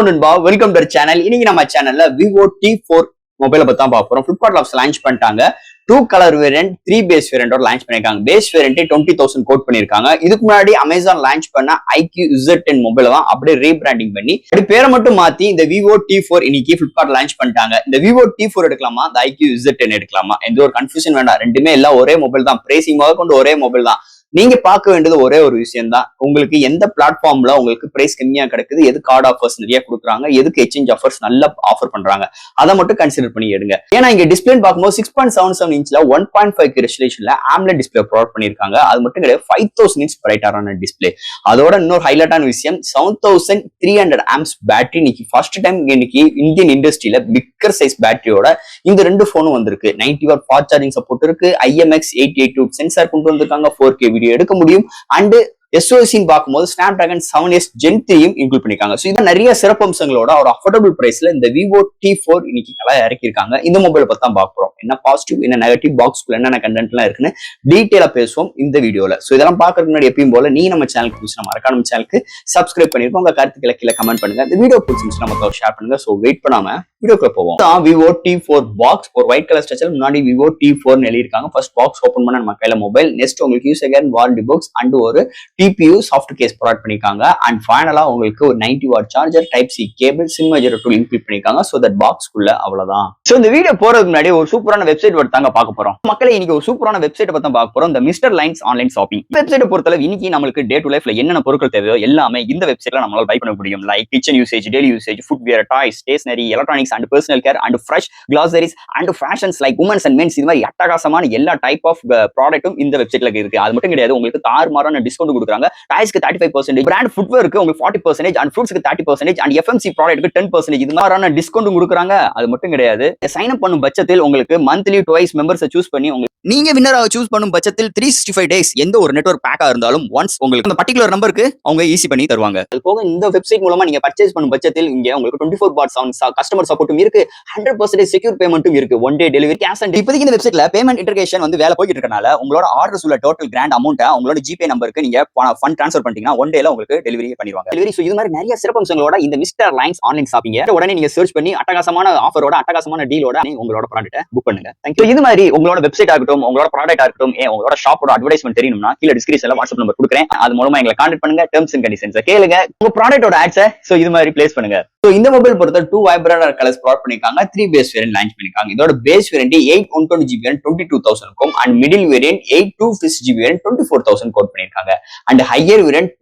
Welcome to channel. இன்னைக்கு நம்ம சேனல்ல Vivo T4 மொபைலை பத்தி தான் பார்க்க போறோம். Flipkartல லான்ச் பண்ணிட்டாங்க. 2 கலர் வேரியன்ட் 3 பேஸ் வேரியன்டோட லான்ச் பண்ணிருக்காங்க. பேஸ் வேரியன்ட் 20,000 கோட் பண்ணிருக்காங்க. இதுக்கு முன்னாடி அமேசான் லான்ச் பண்ண IQ Z10 மொபைல தான் அப்படியே ரீபிராண்டிங் பண்ணி அப்படி பேரை மட்டும் மாத்தி இந்த Vivo T4 இன்னைக்கு Flipkart லான்ச் பண்ணிட்டாங்க. இந்த Vivo T4 எடுக்கலாமா, இந்த IQ Z10 எடுக்கலாமா, எந்த ஒரு கன்ஃபியூஷன் வேண்டாம். ரெண்டுமே எல்லாம் ஒரே மொபைல் தான். பிரைசிங் கொண்டு ஒரே மொபைல் தான். நீங்க பார்க்க வேண்டியது ஒரே ஒரு விஷயம் தான். உங்களுக்கு எந்த பிளாட்ஃபார்ம்ல உங்களுக்கு பிரைஸ் கம்மியா கிடைக்குது, எது கார்டு ஆஃபர்ஸ் நிறைய கொடுக்குறாங்க, எதுக்கு எக்ஸ்சேஞ்ச் ஆஃபர்ஸ் நல்ல ஆஃபர் பண்றாங்க, அதை மட்டும் கன்சிடர் பண்ணி எடுங்க. ஏன்னா இங்க டிஸ்பிளே பார்க்கும்போது 6.77 இன்ச்ல 1.5K ரெசல்யூஷன்ல AMOLED டிஸ்பிளே ப்ரொவைட் பண்ணிருக்காங்க. அது மட்டும் கிடையாது, 5000 நிட்ஸ் பிரைட்டான டிஸ்பிளே. அதோட இன்னொரு ஹைலைட்டான விஷயம், 7300 ஆம்ஸ் பேட்டரி. இன்னைக்கு ஃபர்ஸ்ட் டைம் இன்னைக்கு இந்தியன் இண்டஸ்ட்ரியில பிக்கர் சைஸ் பேட்டரியோட இந்த ரெண்டு போனும் வந்திருக்கு. 90 வாட் ஃபாஸ்ட் சார்ஜிங் சப்போர்ட் இருக்கு. IMX882 சென்சார் கொண்டு வந்திருக்காங்க. 4K வீடியோ எடுக்க முடியும். அண்ட் SoC பார்க்கும்போது Snapdragon 7S Gen 3 இன்க்ளூட் பண்ணிருக்காங்க. ஸோ இது நிறைய சிறப்பம்சங்களோட ஒரு அஃபோர்டபுள் பிரைஸ்ல இந்த Vivo T4 இன்னைக்கு இறக்கிருக்காங்க. இந்த மொபைலை பத்தி தான் பார்க்க போறோம். என்ன பாசிட்டிவ், என்ன நெகட்டிவ், பாக்ஸ்க்குள்ள என்னென்ன கண்டென்ட்லாம் இருக்குன்னு டீட்டெயிலா பேசுவோம் இந்த வீடியோல. ஸோ இதெல்லாம் பார்க்கறதுக்கு முன்னாடி எப்பயும் போல நீ நம்ம சேனலுக்கு புதுசு, மறக்காம நம்ம சேனலுக்கு சப்ஸ்கிரைப் பண்ணிருக்கோம். உங்க கருத்துக்களை கீழே கமெண்ட் பண்ணுங்க. இந்த வீடியோ பிடிச்சிருந்துச்சுன்னா நம்ம ஷேர் பண்ணுங்க. ஸோ வெயிட் பண்ணாம வீடியோக்குள்ள போவோம். Vivo T4 பாக்ஸ் ஒரு ஒயிட் கலர் ஸ்ட்ரக்சர் முன்னாடி Vivo T4 எழுதிருக்காங்க. ஃபர்ஸ்ட் பாக்ஸ் ஓபன் பண்ண நம்ம கையில மொபைல். நெக்ஸ்ட் உங்களுக்கு use again warranty box and ஒரு TPU சாஃப்ட் கேஸ் ப்ரொவைட் பண்ணிருக்காங்க. அண்ட் ஃபைனலா உங்களுக்கு ஒரு 90 watt charger, type C cable, sim major tool include பண்ணிருக்காங்க. சோ தட் பாக்ஸ்க்குள்ள அவ்வளவுதான். சோ இந்த வீடியோ போறதுக்கு முன்னாடி ஒரு சூப்பரான வெப்சைட் தாங்க பார்க்க போறோம். மக்களே இன்னைக்கு ஒரு சூப்பரான வெப்சைட் பத்தி பார்க்க போறோம். இந்த மிஸ்டர் லைன்ஸ் ஆன்லைன் ஷாப்பிங் வெப்சைட்டை பொறுத்தளவு இன்னைக்கு நமக்கு டே டு லைஃப்ல என்னென்ன பொருட்கள் தேவையோ எல்லாமே இந்த வெப்சைட்ல நம்மளால பை பண்ண முடியும். Like kitchen usage, daily usage, footwear, toys, stationery, electronics and personal care and fresh groceries and fashions like women's and men's. இது மாதிரி அட்டகாசமான எல்லா டைப் ஆஃப் ப்ராடக்ட்டும் இந்த வெப்சைட்ல இருக்கு. அது மட்டும் கிடையாது, உங்களுக்கு தாறுமாறான டிஸ்கவுண்ட் கொடுக்குறாங்க. டாய்ஸ்க்கு 35%, பிராண்ட் ஃபுட்வேருக்கு உங்களுக்கு 40% அண்ட் ஃப்ரூட்ஸ்க்கு 30% அண்ட் FMC ப்ராடக்ட்க்கு 10%. இது மாதிரியான டிஸ்கவுண்ட் கொடுக்குறாங்க. அது மட்டும் கிடையாது, சைன் அப் பண்ணும் பட்சத்தில் உங்களுக்கு மந்த்லி ட்வைஸ் மெம்பர்ஸை சூஸ் பண்ணி நீங்க வின்னராக சூஸ் பண்ணும் பட்சத்தில் 365 டேஸ் எந்த ஒரு நெட்வொர்க் பேக்கா இருந்தாலும் ஒன்ஸ் உங்களுக்கு அந்த பர்டிகுலர் நம்பருக்கு அவங்க ஈஸி பண்ணி தருவாங்க. அது போக இந்த வெப்சைட் மூலமா நீங்க பர்ச்சேஸ் பண்ணும் பட்சத்தில் இங்க உங்களுக்கு 24/7 கஸ்டமர் சப்போர்ட்டும் இருக்கு. 100% செக்யூர் பேமெண்ட்டும் இருக்கு. 1 day delivery, cash on delivery. இப்போதைக்கு இந்த வெப்சைட்ல பேமெண்ட் இன்டகிரேஷன் வேலை போயிட்டு இருக்கனால உங்களோட ஆர்டர்ஸ் உள்ள டோட்டல் கிராண்ட் அமௌண்ட் உங்களோட ஜிபே நம்பருக்கு நீங்க ஃபண்ட் ட்ரான்ஸ்ஃபர் பண்ணிட்டீங்கன்னா 1 டேல உங்களுக்கு டெலிவரி பண்ணிடுவாங்க. டெலிவரி. சோ இது மாதிரி நிறைய சிறப்பம்சங்களோட இந்த மிஸ்டர் லைன்ஸ் ஆன்லைன் ஷாப்பிங் உடனே நீங்க சர்ச் பண்ணி அட்டகாசமான ஆஃபரோட, அட்டகாசமான டீலோட உங்களோட ப்ராடக்ட்டை புக் பண்ணுங்க. Thank you. இது மாதிரி உங்களோட வெப்சைட் ஆகட்டும், உங்களோட ப்ராடக்ட் ஆகட்டும், உங்களோட ஷாப்போட அட்வர்டைஸ்மென்ட் தெரியணும்னா கீழ டிஸ்கிரிப்ஷன்ல வாட்ஸ்அப் நம்பர் கொடுக்குறேன். அது மூலமா எங்களை கான்டாக்ட் பண்ணுங்க. டெர்ம்ஸ் அண்ட் கண்டிஷன்ஸ் கேளுங்க. உங்க ப்ராடக்ட்டோட ஆட்ஸை இது மாதிரி பிளேஸ் பண்ணுங்க. சோ இந்த மொபைல் பொறுத்த 2 வைப்ரன்ட் கலர்ஸ் ப்ரொவைட் பண்ணிருக்காங்க. 3 பேஸ் வேரியன்ட் லான்ச் பண்ணிருக்காங்க. இதோட பேஸ் வேரியன்ட் 8/120GB வேரியன்ட் 22,000 க்கும் and middle variant 8/256GB variant 24,000 quote பண்ணிருக்காங்க. And higher variant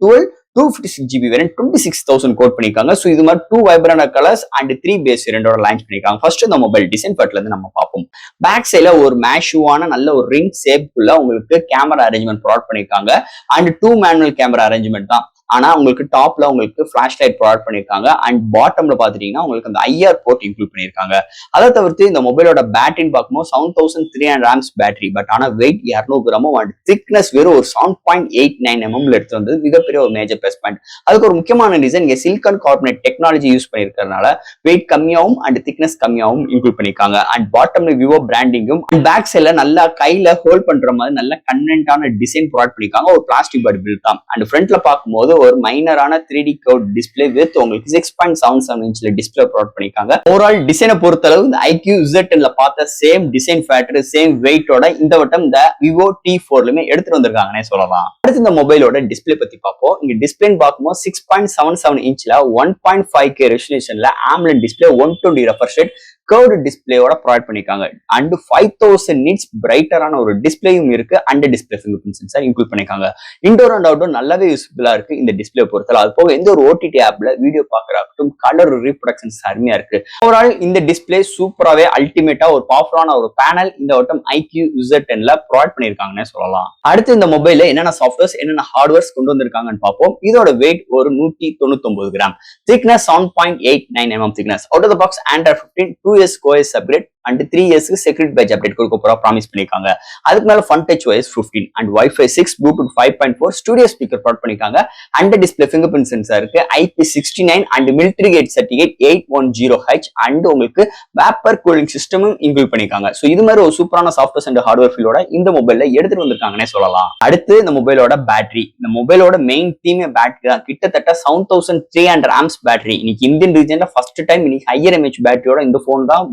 256GB variant 26,000 quote பண்ணிருக்காங்க. சோ இது மாதிரி 2 வைப்ரன்ட் கலர்ஸ் அண்ட் 3 பேஸ் வேரியன்டோட லான்ச் பண்ணிருக்காங்க. ஃபர்ஸ்ட் இந்த மொபைல் டிசைன் பார்ட்ல இருந்து நம்ம பார்ப்போம். பேக் சைடுல ஒரு மேஷுவான நல்ல ஒரு ரிங் ஷேப்ல உங்களுக்கு கேமரா அரேஞ்ச்மெண்ட் ப்ரொவைட் பண்ணிருக்காங்க. அண்ட் 2 மேனுவல் கேமரா அரேஞ்ச்மெண்ட் தான். ஆனா உங்களுக்கு டாப்ல உங்களுக்கு ஃபிளாஷ் லைட் ப்ரொவைட் பண்ணிருக்காங்க. அண்ட் பாட்டம்ல பாத்துட்டீங்கன்னா உங்களுக்கு அந்த IR போர்ட் இன்க்ளூட் பண்ணிருக்காங்க. அதை தவிர்த்து இந்த மொபைலோட பேட்டரின்னு பார்க்கும்போது 7300 ஆம்ஸ் பேட்டரி. பட் ஆனா வெயிட் 200 கிராமும் அண்ட் திக்னஸ் வெறும் ஒரு 7.89mm எடுத்து வந்தது மிகப்பெரிய ஒரு மேஜர் பிளஸ் பாயிண்ட். அதுக்கு ஒரு முக்கியமான ரீசன் இங்க சிலிகான் கார்பனேட் டெக்னாலஜி யூஸ் பண்ணிருக்கிறதுனால வெயிட் கம்மியாவும் அண்ட் திக்னஸ் கம்மியாவும் இன்க்ளூட் பண்ணிருக்காங்க. அண்ட் பாட்டம்ல விவோ பிராண்டிங்கும் பேக் சைட்ல நல்லா கையில ஹோல்ட் பண்ற மாதிரி நல்ல கன்வென்டான டிசைன் ப்ரொவைட் பண்ணிருக்காங்க. ஒரு பிளாஸ்டிக் பாடி பில்ட் தான். அண்ட் ஃப்ரண்ட்ல பார்க்கும்போது ஒரு மைனரான 3D கர்வ் டிஸ்ப்ளே வித் உங்களுக்கு 6.77 இன்ச்ல டிஸ்ப்ளே ப்ரொவைட் பண்ணிருக்காங்க. ஓவரால் டிசைனை பொறுத்தளவு இந்த IQ Z10ல பார்த்த சேம் டிசைன் ஃபேக்டர், சேம் வெயிட்டோட இந்த வட்டம் இந்த Vivo T4லயுமே எடுத்துட்டு வந்திருக்காங்கன்னே சொல்லலாம். அடுத்து இந்த மொபைலோட டிஸ்ப்ளே பத்தி பார்ப்போம். இங்க டிஸ்ப்ளேன்னு பார்க்கும்போது 6.77 இன்ச்ல 1.5K ரெசல்யூஷன்ல AMOLED display 120 refresh rate curved டிஸ்பிளேயோட ப்ரொவைட் பண்ணிருக்காங்க. அண்ட் 5000 நிட்ஸ் பிரைட்டரான ஒரு டிஸ்பிளேயும் இருக்கு. And display fingerprint sensor include பண்ணிருக்காங்க. இன்டோர் அண்ட் அவுட்டோர் நல்லாவே யூஸ்ஃபுல்லா இருக்கு இந்த டிஸ்பிளே பொறுத்தல. அது போக எந்த ஒரு OTT ஆப்ல வீடியோ பாக்குறதும் கலர் ரீப்ரொடக்ஷன்ஸ் அருமையா இருக்கு. ஓவரால் இந்த டிஸ்பிளே சூப்பராவே அல்டிமேட்டா ஒரு பவர்ஃபுல்லான ஒரு பேனல் இந்த வட்டம் IQ Z10ல ப்ரொவைட் பண்ணிருக்காங்கன்னு சொல்லலாம். அடுத்து இந்த மொபைல்ல என்னென்ன சாஃப்ட்வேர்ஸ், என்னென்ன ஹார்ட்வேர்ஸ் கொண்டு வந்திருக்காங்கன்னு பார்ப்போம். இதோட வெயிட் ஒரு 199 gram, thickness 7.89mm thickness. Out of the box Android 15 2S OS upgrade and 3 இயர்ஸ்க்கு செக்யூரிட்டி பேட்ச் அப்டேட் கொடுக்க போறா ப்ராமிஸ் பண்ணிருக்காங்க. அதுக்கு மேல Fun Touch OS 15 and Wi-Fi 6 Bluetooth 5.4 studio speaker provide பண்ணிருக்காங்க. Under display fingerprint sensor இருக்கு. IP69 and military grade certificate 810H and உங்களுக்கு vapour cooling சிஸ்டமும் இன்க்ளூட் பண்ணிருக்காங்க. சோ இது மாதிரி ஒரு சூப்பரான சாஃப்ட்வேர் அண்ட் ஹார்ட்வேர் ஃபீலோட இந்த மொபைல்ல எடுத்துட்டு வந்திருக்காங்கன்னே சொல்லலாம். அடுத்து இந்த மொபைலோட பேட்டரி. இந்த மொபைலோட மெயின் தீமே பேட்டரி தான். கிட்டத்தட்ட 7300 ஆம்ஸ் பேட்டரி. இன்னைக்கு இந்தியன் ரீஜன்ல ஃபர்ஸ்ட் டைம் இன்னைக்கு ஹையர் எம்ஏஹெச் பேட்டரியோட இந்த போன் தான்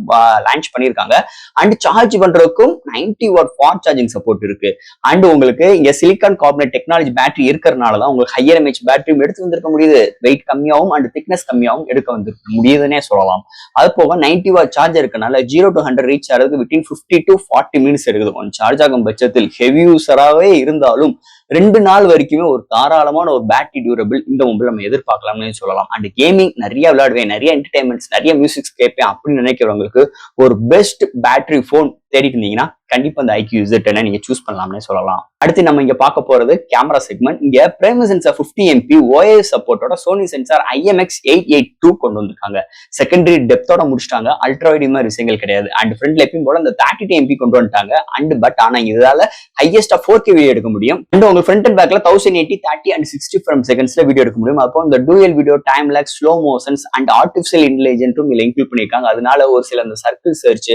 லான்ச் பண்ணிருக்காங்க. அண்ட் சார்ஜ் பண்றதுக்கும் 90 வாட் ஃபாஸ்ட் சார்ஜிங் சப்போர்ட் இருக்கு. அண்ட் உங்களுக்கு இங்க சிலிக்கான் கார்பனேட் டெக்னாலஜி பேட்டரி இருக்கிறதுனால தான் உங்களுக்கு ஹையர் எம்ஏஹெச் பேட்டரியும் எடுத்து வந்திருக்க முடியுது. வெயிட் கம்மியாகவும் அண்ட் திக்னஸ் கம்மியாகவும் எடுக்க வந்திருக்க முடியுதுன்னே சொல்லலாம். அது போக 90 வாட் சார்ஜ் இருக்கனால 0 to 100 ரீச் ஆகிறதுக்கு வித்தின் 50 to 40 மினிட்ஸ் எடுக்குது. ஒன் சார்ஜ் ஆகும் பட்சத்தில் ஹெவி யூசராகவே இருந்தாலும் 2 நாள் வரைக்குமே ஒரு தாராளமான ஒரு பேட்டரி டியூரபிள் இந்த மொபைல் நம்ம எதிர்பார்க்கலாம்னு சொல்லலாம். அண்ட் கேமிங் நிறைய விளையாடுவேன், நிறைய என்டர்டைன்மெண்ட்ஸ், நிறைய மியூசிக்ஸ் கேட்பேன் அப்படின்னு நினைக்கிறவங்களுக்கு ஒரு பெஸ்ட் பேட்டரி போன் தேடிட்டு இருந்தீங்கன்னா கண்டிப்பா இந்த IQ Z10 நீங்க சூஸ் பண்ணலாம்னே சொல்லலாம். அடுத்து நம்ம இங்க பார்க்க போறது கேமரா செக்மெண்ட். இங்க பிரைமரி சென்சார் 50MP OIS சப்போர்ட்டோட சோனி சென்சார் IMX882 கொண்டு வந்திருக்காங்க. செகண்டரி டெப்தோட முடிச்சிட்டாங்க. அல்ட்ரா வைட் மாதிரி விஷயங்கள் கிடையாது. அண்ட் ஃப்ரண்ட்ல எப்பயும் போல இந்த 32MP கொண்டு வந்துட்டாங்க. அண்ட் பட் ஆனா இதால ஹையஸ்டா 4K வீடியோ எடுக்க முடியும். அண்ட் உங்க ஃப்ரண்ட் அண்ட் பேக்ல 1080, 30 அண்ட் 60 ஃப்ரேம் செகண்ட்ஸ்ல வீடியோ எடுக்க முடியும். அப்போ இந்த dual video, time lapse, slow motions and artificial இன்டெலிஜென்ட்டும் இதுல இன்க்ளூட் பண்ணிருக்காங்க. அதனால ஒரு சில அந்த சர்க்கிள் சர்ச்,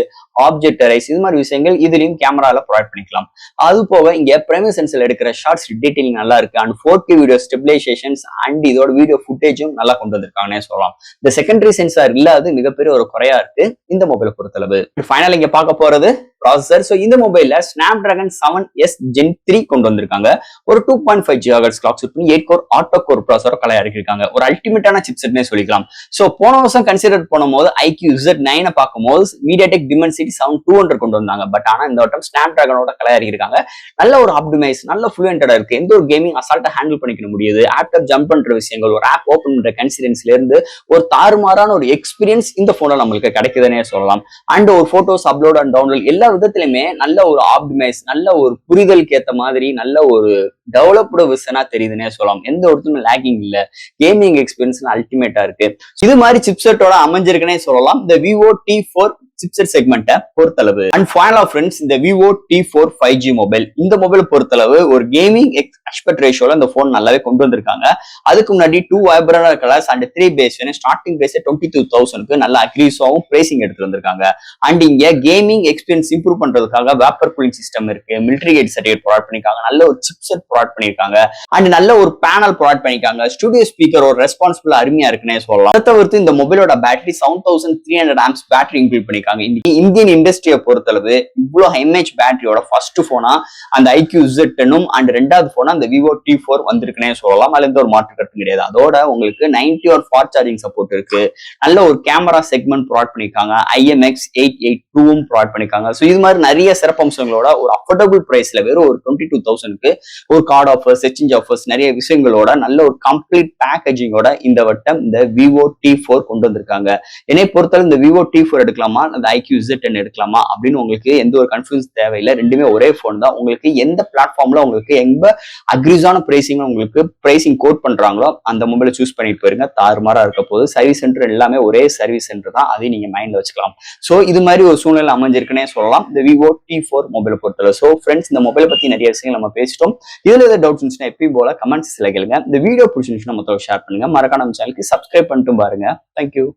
ஆப்ஜெக்ட் அரைஸ் இது மாதிரி விஷயங்கள் இதுலயும் கேமரால ப்ரொவைட் பண்ணிக்கலாம். அது போக இங்க பிரைமரி சென்சர்ல எடுக்கிற ஷார்ட்ஸ் டீடைலிங் நல்லா இருக்கு. அண்ட் 4K வீடியோ ஸ்டெபிலைசேஷன்ஸ் அண்ட் இதோட வீடியோ ஃபுட்டேஜும் நல்லா கொண்டு வந்திருக்காங்கன்னே சொல்லலாம். இந்த செகண்டரி சென்சார் இல்லாத மிகப்பெரிய ஒரு குறையா இருக்கு இந்த மொபைலை பொறுத்தளவு. ஃபைனல் இங்க பார்க்க போறது ப்ராசஸர். சோ இந்த மொபைல்ல Snapdragon 7S Gen 3 கொண்டு வந்திருக்காங்க. ஒரு 2.5 GHz கிளாக் சுட் பண்ணி 8 கோர் ஆட்டோ கோர் ப்ராசஸர் கலையா இருக்காங்க. ஒரு அல்டிமேட்டான சிப்செட்னே சொல்லிக்கலாம். சோ போன வருஷம் கன்சிடர் பண்ணும்போது IQ Z9 பார்க்கும்போது MediaTek Dimensity 7200 கொண்டு வந்தாங்க. பட் ஆனா இந்த வட்டம் Snapdragonோட கலையா இருக்காங்க. நல்ல ஒரு ஆப்டிமைஸ், நல்ல ஃப்ளூயன்டா இருக்கு. எந்த ஒரு கேமிங் அசால்ட்டா ஹேண்டில் பண்ணிக்க முடியுது. ஆப்டாப் ஜம்ப் பண்ற விஷயங்கள், ஒரு ஆப் ஓபன் பண்ற கன்சிடென்ஸ்ல இருந்து ஒரு தாறுமாறான ஒரு எக்ஸ்பீரியன்ஸ் இந்த போன்ல நம்மளுக்கு கிடைக்குதுன்னே சொல்லலாம். அண்ட் ஒரு போட்டோஸ் அப்லோட் அண்ட் டவுன்லோட் எல்லா விதத்திலுமே நல்ல ஒரு ஆப்டிமைஸ், நல்ல ஒரு புரிதலுக்கு ஏத்த மாதிரி நல்ல ஒரு டெவலப்டு விஷனா தெரியுதுன்னே சொல்லலாம். எந்த ஒருத்தரும் லேகிங் இல்ல. கேமிங் எக்ஸ்பீரியன்ஸ் அல்டிமேட்டா இருக்கு. இது மாதிரி சிப்செட்டோட அமைஞ்சிருக்குன்னே சொல்லலாம் இந்த Vivo T4 சிப்செட் செக்மெண்ட்டை பொறுத்தளவு. அண்ட் ஃபைனலா ஃப்ரெண்ட்ஸ் இந்த Vivo T4 5G மொபைல், இந்த மொபைல் பொறுத்தளவு ஒரு கேமிங் எக்ஸ்பெக்ட் ரேஷியோல இந்த போன் நல்லாவே கொண்டு வந்திருக்காங்க. அதுக்கு முன்னாடி 2 vibrant colours and 3 base starting base 22,000க்கு நல்ல அக்ரிஸாவும் பிரைசிங் எடுத்து வந்திருக்காங்க. அண்ட் இங்க கேமிங் எக்ஸ்பீரியன்ஸ் இம்ப்ரூவ் பண்றதுக்காக வேப்பர் கூலிங் சிஸ்டம் இருக்கு, மிலிட்டரி கேட் சர்டிஃபிகேட் ப்ரொவைட் பண்ணிருக்காங்க, நல்ல ஒரு சிப்செட் ப்ரொவைட் பண்ணிருக்காங்க, அண்ட் நல்ல ஒரு பேனல் ப்ரொவைட் பண்ணிருக்காங்க. ஸ்டுடியோ ஸ்பீக்கர் ஒரு ரெஸ்பான்சிபிள் அருமையா இருக்குன்னே சொல்லலாம். அதை தவிர்த்து இந்த மொபைலோட பேட்டரி 7300 ஆம்ஸ் பேட்டரி இன்க்ளூட் பண்ணிருக்காங்க. இந்தியன் இண்டஸ்ட்ரியை பொறுத்தளவு இவ்வளவு எம்ஏஹெச் பேட்டரியோட ஃபர்ஸ்ட் போனா அந்த IQ Z10 அண்ட் ரெண்டாவது போனா அந்த Vivo T4 வந்திருக்குன்னே சொல்லலாம். அதுல எந்த ஒரு மாற்று கருத்து கிடையாது. அதோட உங்களுக்கு 90 வாட் ஃபாஸ்ட் சார்ஜிங் சப்போர்ட் இருக்கு. நல்ல ஒரு கேமரா செக்மெண்ட் ப்ரொவைட் பண்ணிருக்காங்க. IMX882 ப்ரொவைட் பண்ணிருக்காங்க. சோ இது மாதிரி நிறைய சிறப்பம்சங்களோட ஒரு அஃபோர்டபுள் பிரைஸ்ல வெறும் ஒரு 22,000க்கு ஒரு கார்டு ஆஃபர்ஸ், எக்ஸ்சேஞ்ச் ஆஃபர்ஸ், நிறைய விஷயங்களோட நல்ல ஒரு கம்ப்ளீட் பேக்கேஜிங்கோட இந்த வட்டம் இந்த Vivo T4 கொண்டு வந்திருக்காங்க. என்னை பொறுத்தவரை இந்த Vivo T4 எடுக்கலாமா, அந்த IQ Z10 எடுக்கலாமா அப்படின்னு உங்களுக்கு எந்த ஒரு கன்ஃபியூஸ் தேவையில்லை. ரெண்டுமே ஒரே போன் தான். உங்களுக்கு எந்த பிளாட்ஃபார்ம்ல உங்களுக்கு எங்க அக்ரிஸான பிரைசிங் உங்களுக்கு பிரைசிங் கோட் பண்றாங்களோ அந்த மொபைலை சூஸ் பண்ணிட்டு போயிருங்க. தாறுமாறா இருக்க போது சர்வீஸ் சென்டர் எல்லாமே ஒரே சர்வீஸ் சென்டர் தான். அதையும் நீங்க மைண்ட்ல வச்சுக்கலாம். சோ இது மாதிரி ஒரு சூழ்நிலை அமைஞ்சிருக்குன்னே சொல்லலாம் இந்த Vivo T4 மொபைலை பொறுத்தவரை. சோ ஃப்ரெண்ட்ஸ் இந்த மொபைலை பத்தி நிறைய விஷயங்கள் நம்ம பேசிட்டோம். இதுல ஏதாவது டவுட்ஸ் இருந்துச்சுன்னா எப்பயும் போல கமெண்ட்ஸ்ல கேளுங்க. இந்த வீடியோ பிடிச்சிருந்துச்சுன்னா மொத்தம் ஷேர் பண்ணுங்க. மறக்காம நம்ம சேனலுக்கு சப்ஸ்கிரைப் பண்ணிட்டு பாருங்க. தேங்க்யூ.